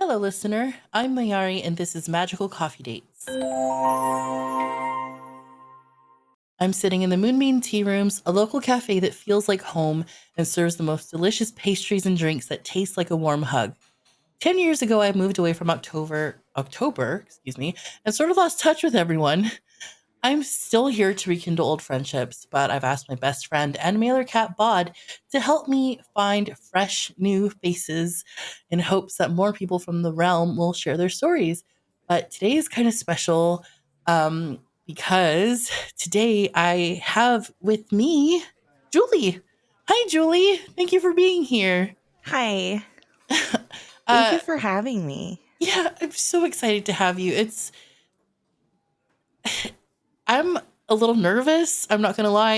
Hello, listener. I'm Mayari, and this is Magical Coffee Dates. I'm sitting in the Moonbeam Tea Rooms, a local cafe that feels like home and serves the most delicious pastries and drinks that taste like a warm hug. 10 years ago, I moved away from October, and sort of lost touch with everyone. I'm still here to rekindle old friendships, but I've asked my best friend and mailer cat Bod to help me find fresh new faces in hopes that more people from the realm will share their stories. But today is kind of special because today I have with me Julie. Hi, Julie. Thank you for being here. Hi. Thank you for having me. Yeah, I'm so excited to have you. I'm a little nervous. I'm not gonna lie.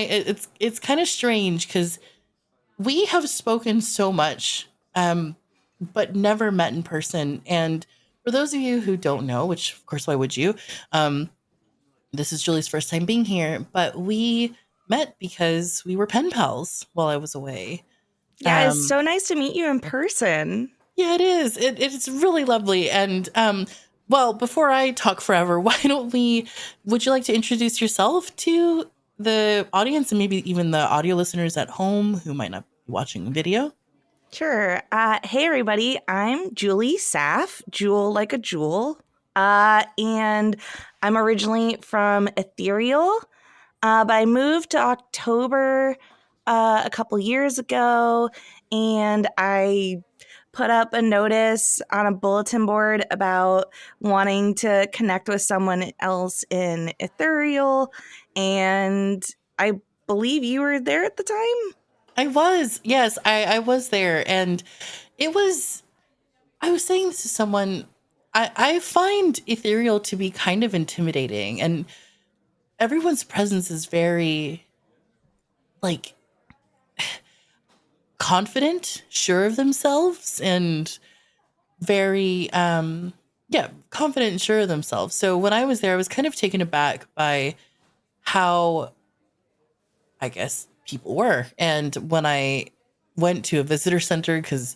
It's kind of strange because we have spoken so much, but never met in person. And for those of you who don't know, which of course why would you? This is Julie's first time being here, but we met because we were pen pals while I was away. Yeah, it's so nice to meet you in person. Yeah, it is. It's really lovely. And well, before I talk forever, would you like to introduce yourself to the audience and maybe even the audio listeners at home who might not be watching video? Sure. Hey, everybody. I'm Julie Saff, Jewel like a jewel. And I'm originally from Ethereal, but I moved to October a couple years ago, and I put up a notice on a bulletin board about wanting to connect with someone else in Ethereal, and I believe you were there at the time. I was. Yes, I was there. And I was saying this to someone, I find Ethereal to be kind of intimidating, and everyone's presence is very, like, confident, sure of themselves, and very confident and sure of themselves. So when I was there, I was kind of taken aback by how, I guess, people were. And when I went to a visitor center, because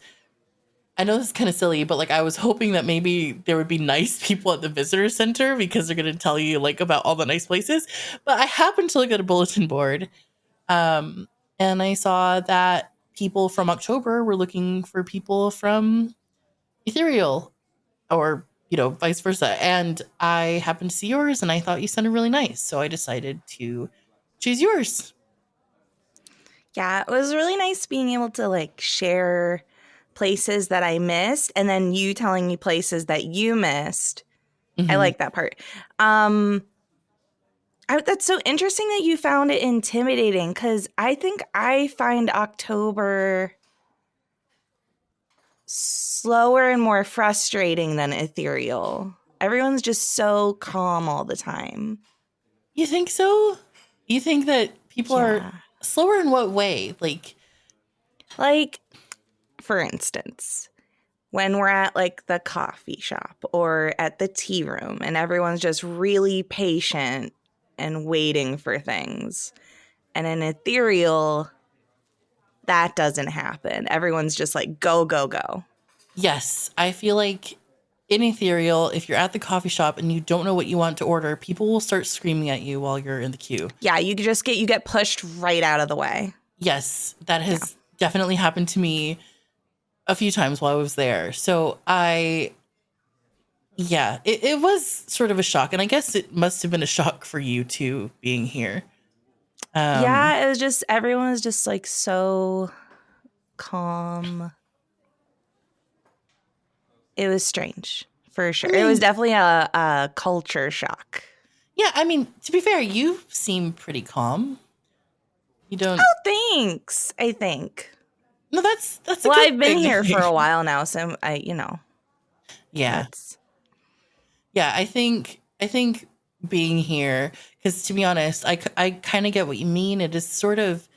I know this is kind of silly, but like I was hoping that maybe there would be nice people at the visitor center because they're going to tell you like about all the nice places. But I happened to look at a bulletin board, and I saw that people from October were looking for people from Ethereal, or vice versa. And I happened to see yours, and I thought you sounded really nice, so I decided to choose yours. Yeah, it was really nice being able to like share places that I missed, and then you telling me places that you missed. Mm-hmm. I like that part. That's so interesting that you found it intimidating, because I think I find October slower and more frustrating than Ethereal. Everyone's just so calm all the time. You think so? You think that people are slower in what way? Like, for instance, when we're at like the coffee shop or at the tea room and everyone's just really patient and waiting for things. And in Ethereal, that doesn't happen. Everyone's just like, go, go, go. Yes, I feel like in Ethereal, if you're at the coffee shop and you don't know what you want to order, people will start screaming at you while you're in the queue. Yeah, you get pushed right out of the way. Yes, that has definitely happened to me a few times while I was there. So it was sort of a shock. And I guess it must have been a shock for you too, being here. It was just, everyone was just like so calm. It was strange, for sure. I mean, it was definitely a culture shock. Yeah, I mean, to be fair, you seem pretty calm. You don't. Oh, thanks. I think. No, that's a well. Good I've been thing. here for a while now, so Yeah. I think being here, because to be honest, I kind of get what you mean. It is sort of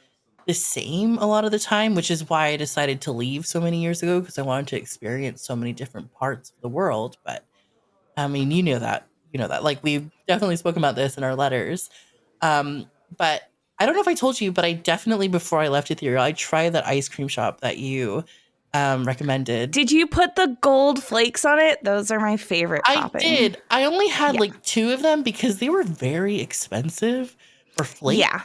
the same a lot of the time, which is why I decided to leave so many years ago, because I wanted to experience so many different parts of the world. But I mean, you know that, like we've definitely spoken about this in our letters. But I don't know if I told you, but I definitely, before I left Ethereal, I tried that ice cream shop that you recommended. Did you put the gold flakes on it? Those are my favorite topping. I did. I only had like 2 of them because they were very expensive for flakes. Yeah,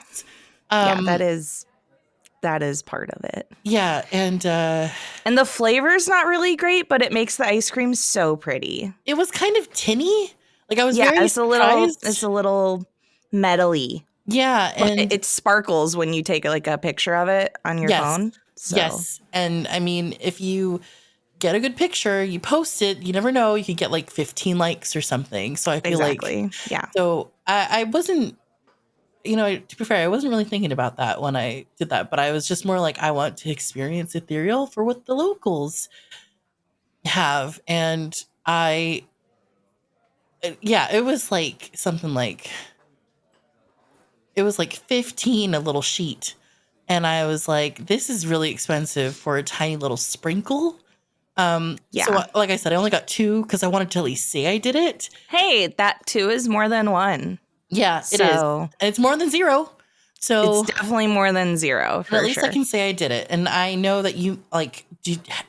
that is part of it. Yeah, and the flavor's not really great, but it makes the ice cream so pretty. it was kind of tinny. Like I was very surprised. It's a little metally. Yeah, but and it sparkles when you take like a picture of it on your phone. So. Yes, and I mean, if you get a good picture, you post it. You never know; you could get like 15 likes or something. So I feel like, yeah. So I wasn't, to be fair, I wasn't really thinking about that when I did that, but I was just more like, I want to experience Ethereal for what the locals have, and it was like something like. It was like 15 a little sheet. And I was like, this is really expensive for a tiny little sprinkle. So like I said, I only got 2 because I wanted to at least say I did it. Hey, that 2 is more than 1. Yeah, it is. And it's more than 0. So it's definitely more than 0 for at least I can say I did it. And I know that you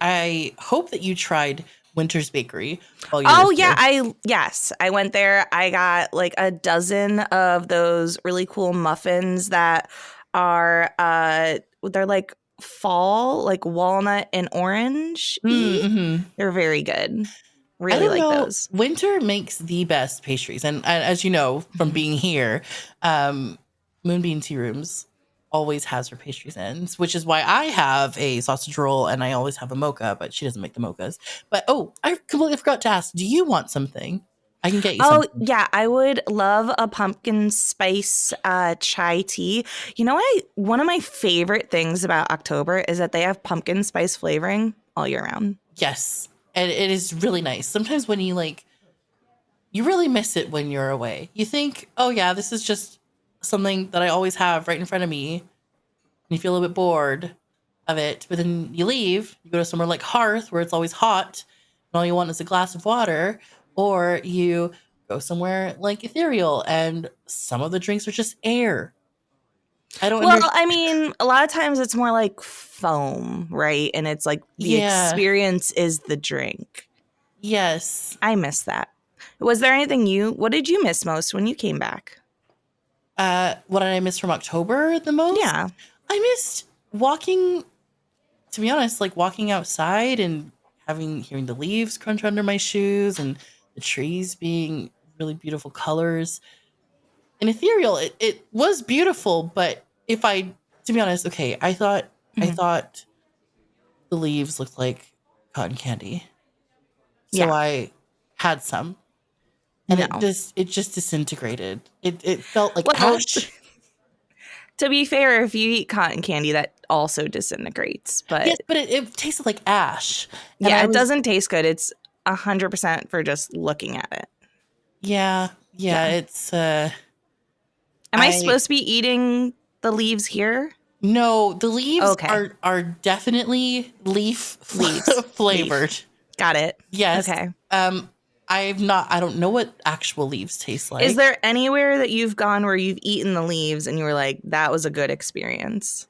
I hope that you tried Winter's Bakery. I went there. I got like a dozen of those really cool muffins that are they're like fall, like walnut and orange. Mm-hmm. They're very good. Really like those. Winter makes the best pastries, and as you know from being here, Moonbeam Tea Rooms always has her pastries in, which is why I have a sausage roll and I always have a mocha, but she doesn't make the mochas. But I completely forgot to ask, do you want something? I can get you something. Oh, yeah, I would love a pumpkin spice chai tea. You know what? One of my favorite things about October is that they have pumpkin spice flavoring all year round. Yes, and it is really nice. Sometimes when you really miss it when you're away. You think, oh yeah, this is just something that I always have right in front of me, and you feel a little bit bored of it, but then you leave, you go to somewhere like Hearth where it's always hot and all you want is a glass of water, or you go somewhere like Ethereal and some of the drinks are just air. I mean, a lot of times it's more like foam, right? And it's like the experience is the drink. Yes. I miss that. Was there anything what did you miss most when you came back? What did I miss from October the most? Yeah. I missed walking, to be honest, like walking outside and hearing the leaves crunch under my shoes and the trees being really beautiful colors. In Ethereal, it was beautiful, but to be honest, okay, I thought the leaves looked like cotton candy. So I had some. And it just disintegrated. It felt like ash. To be fair, if you eat cotton candy, that also disintegrates. But yes, but it tasted like ash. And it doesn't taste good. It's 100% for just looking at it. Yeah. It's. Am I supposed to be eating the leaves here? No, the leaves are definitely leaves flavored. Leaf. Got it. Yes. Okay. I don't know what actual leaves taste like. Is there anywhere that you've gone where you've eaten the leaves and you were like, that was a good experience?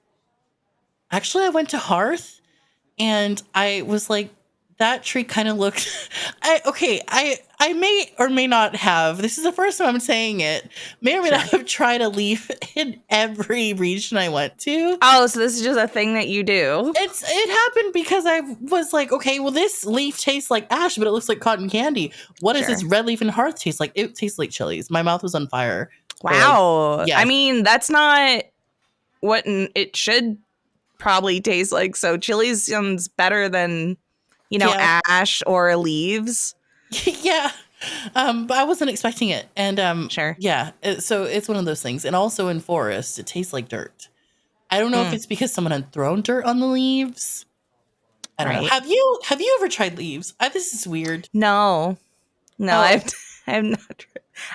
Actually, I went to Hearth and I was like, that tree kind of looked. I may or may not have. This is the first time I'm saying it. May or may not have tried a leaf in every region I went to. Oh, so this is just a thing that you do? It happened because I was like, okay, well, this leaf tastes like ash, but it looks like cotton candy. What does this red leaf in Hearth taste like? It tastes like chilies. My mouth was on fire. Wow. I mean, that's not what it should probably taste like. So chilies sounds better than, ash or leaves. Yeah. But I wasn't expecting it. And sure. Yeah. So it's one of those things. And also in forest, it tastes like dirt. I don't know if it's because someone had thrown dirt on the leaves. I don't know. Have you ever tried leaves? This is weird. No, I've not.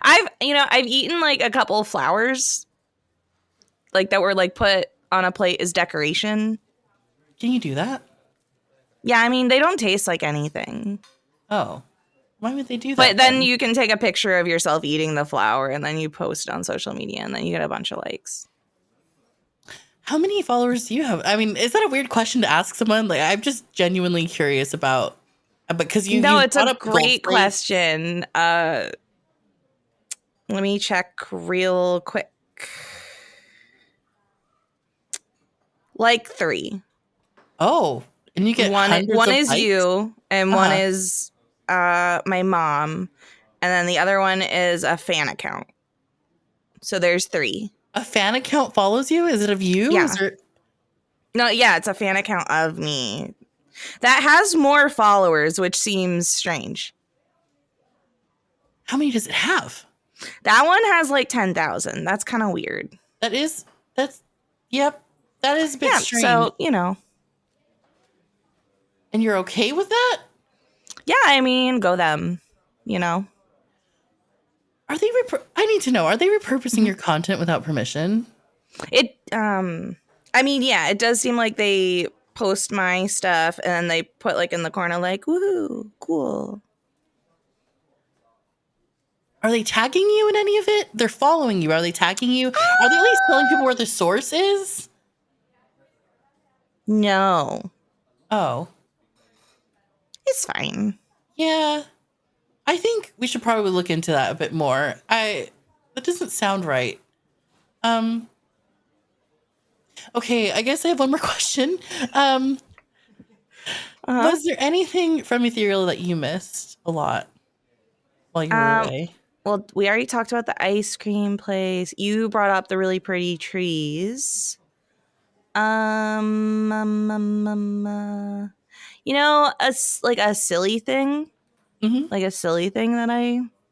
I've eaten like a couple of flowers, like that were like put on a plate as decoration. Can you do that? Yeah, I mean they don't taste like anything. Oh, why would they do that? But then you can take a picture of yourself eating the flower and then you post it on social media and then you get a bunch of likes. How many followers do you have? I mean, is that a weird question to ask someone? Like, I'm just genuinely curious about, because No, you it's a brought up the gold great plate. question. Let me check real quick. Like 3. Oh, and you get hundreds One of is likes? you, and one Uh-huh. is my mom, and then the other one is a fan account. So there's 3. A fan account follows you? Is it of you? Is Yeah. there, No, yeah, it's a fan account of me that has more followers, which seems strange. how many does it have? That one has like 10,000. That's kind of weird. That's, yep, that is a bit Yeah, strange. so, you know. And you're okay with that? Yeah, I mean, go them, you know. Are they, I need to know, are they repurposing your content without permission? I mean, yeah, it does seem like they post my stuff and then they put like in the corner like, woohoo, cool. Are they tagging you in any of it? They're following you. Are they tagging you? Are they at least telling people where the source is? No, Oh, it's fine. yeah. I think we should probably look into that a bit more. That doesn't sound right. Um, okay, I guess I have one more question. Was there anything from Ethereal that you missed a lot while you were away? Well, we already talked about the ice cream place. You brought up the really pretty trees. You know, like a silly thing, Mm-hmm.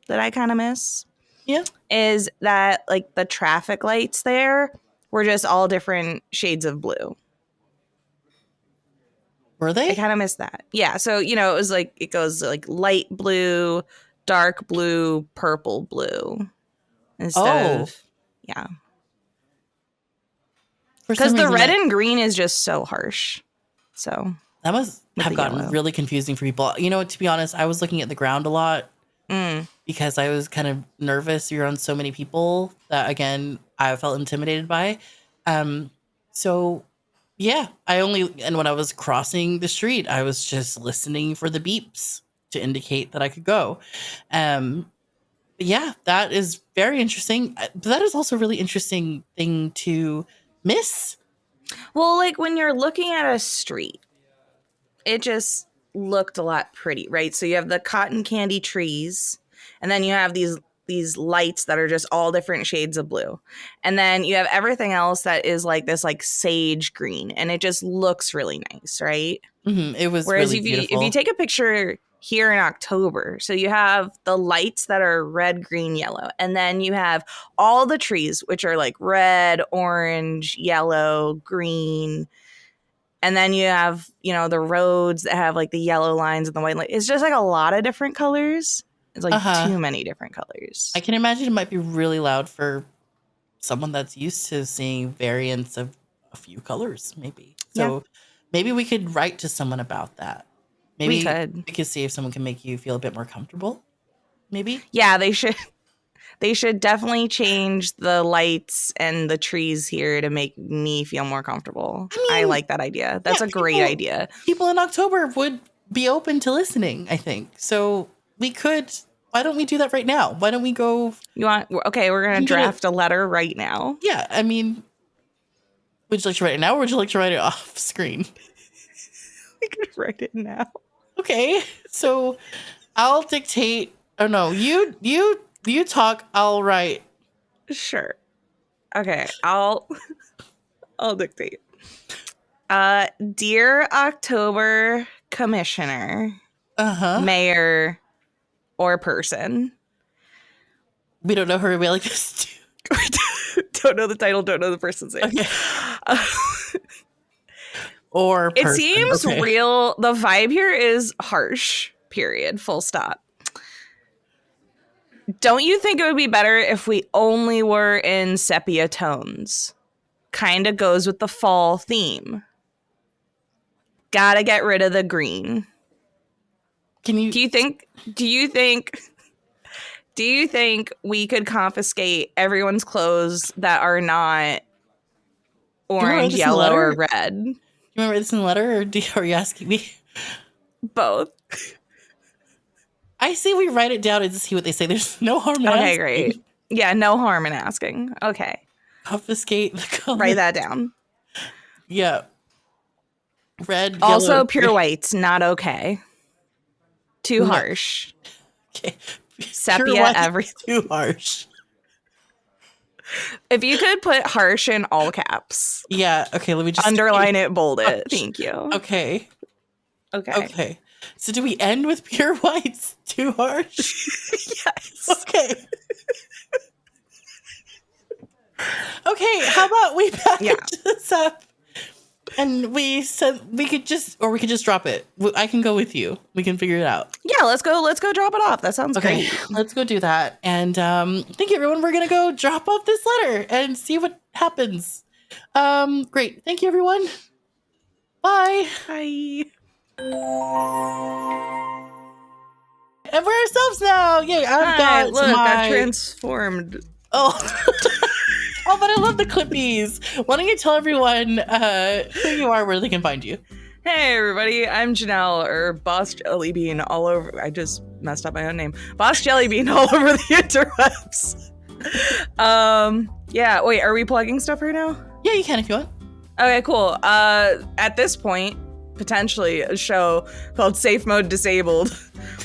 that I kind of miss Yeah. is that like the traffic lights there were just all different shades of blue. Were I they? kind of miss that. Yeah, so you know, it goes like light blue, dark blue, purple blue instead Oh, of yeah. for Because some the reason red and green is just so harsh. So that must with have the gotten yellow. really confusing for people. You know, to be honest, I was looking at the ground a lot Mm. because I was kind of nervous. You're on so many people that again I felt intimidated by. Um, so yeah, and when I was crossing the street, I was just listening for the beeps to indicate that I could go. Um, yeah, that is very interesting. But that is also a really interesting thing to miss. Well, like when you're looking at a street, it just looked a lot pretty, right? So you have the cotton candy trees, and then you have these lights that are just all different shades of blue. And then you have everything else that is like this like sage green, and it just looks really nice, right? It was Whereas really if you beautiful. take a picture here in October, so you have the lights that are red, green, yellow, and then you have all the trees which are like red, orange, yellow, green, and then you have, you know, the roads that have like the yellow lines and the white line. It's just like a lot of different colors. It's like Uh-huh. too many different colors. I can imagine it might be really loud for someone that's used to seeing variants of a few colors, maybe. Yeah, So maybe we could write to someone about that. we Maybe could. we could see if someone can make you feel a bit more comfortable. Maybe. Yeah, they should. They should definitely change the lights and the trees here to make me feel more comfortable. I I mean, like that idea. yeah, That's a great idea. people in October would be open to listening, I think. So we could, why don't we do that right now? Why don't we go You want? Okay, we're gonna we can get draft a letter right now. yeah, I mean, would you like to write it now or would you like to write it off screen? We could write it now. Okay. So I'll dictate. Oh no, you talk, I'll write. Sure. Okay, I'll dictate. Dear October Commissioner, Uh-huh. Mayor, or person. We don't know her. We like this too. Don't know the title, don't know the person's name. Okay. Or It person. seems Okay. real. The vibe here is harsh, period, full stop. Don't you think it would be better if we only were in sepia tones? Kinda goes with the fall theme. Gotta get rid of the green. Can you Do you think we could confiscate everyone's clothes that are not orange, this in the yellow, letter? or red. You remember this in the letter, or are you asking me? Both. I say we write it down and see what they say. There's no harm in Okay, asking. great. Yeah, no harm in asking. Okay. Confiscate the color. Write that down. Yeah. Red, Also, yellow, pure white, not okay. Too No. harsh. Okay. Sepia, Pure white, every. too harsh. If you could put harsh in all caps, Yeah. Okay. Let me just underline it, bold it. Thank you. Okay. Okay. Okay. So do we end with pure whites? Too harsh? Yes. Okay. Okay. How about we package this up and we could just drop it. I can go with you. We can figure it out. Yeah, let's go drop it off. That sounds Okay. great. Let's go do that. And thank you, everyone. We're gonna go drop off this letter and see what happens. Great. Thank you, everyone. Bye. Bye. And we're ourselves now. Yay! I've transformed. Oh. Oh, but I love the clippies. Why don't you tell everyone who you are, where they can find you? Hey everybody, I'm Jenel, or Boss Jellybean all over. I just messed up my own name. Boss Jellybean all over the interwebs. Yeah, wait, are we plugging stuff right now? Yeah, you can if you want. Okay, cool. At this point, potentially a show called Safe Mode Disabled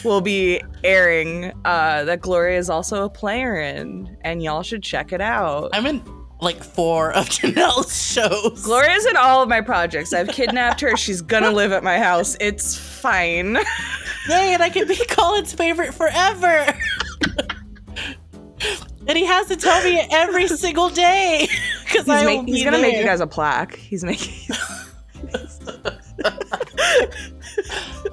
will be airing that Gloria is also a player in, and y'all should check it out. I'm in like 4 of Janelle's shows. Gloria's in all of my projects. I've kidnapped her. She's gonna live at my house. It's fine. Yay, and I can be Colin's favorite forever. And he has to tell me every single day because he's gonna make you guys a plaque. He's making.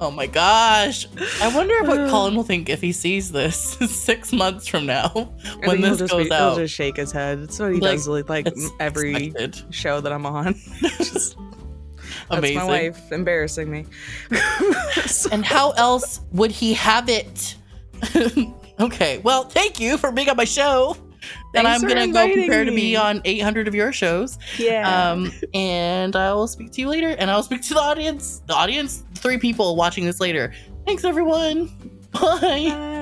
Oh my gosh. I wonder what Colin will think if he sees this 6 months from now when this goes out. He'll just shake his head. It's what he does like every expected. show that I'm on. Just, amazing. That's my wife embarrassing me. And how else would he have it? Okay, well, thank you for being on my show. And I'm going to go prepare to be on 800 of your shows. Yeah. And I will speak to you later. And I'll speak to the audience. 3 people watching this later. Thanks, everyone. Bye. Bye.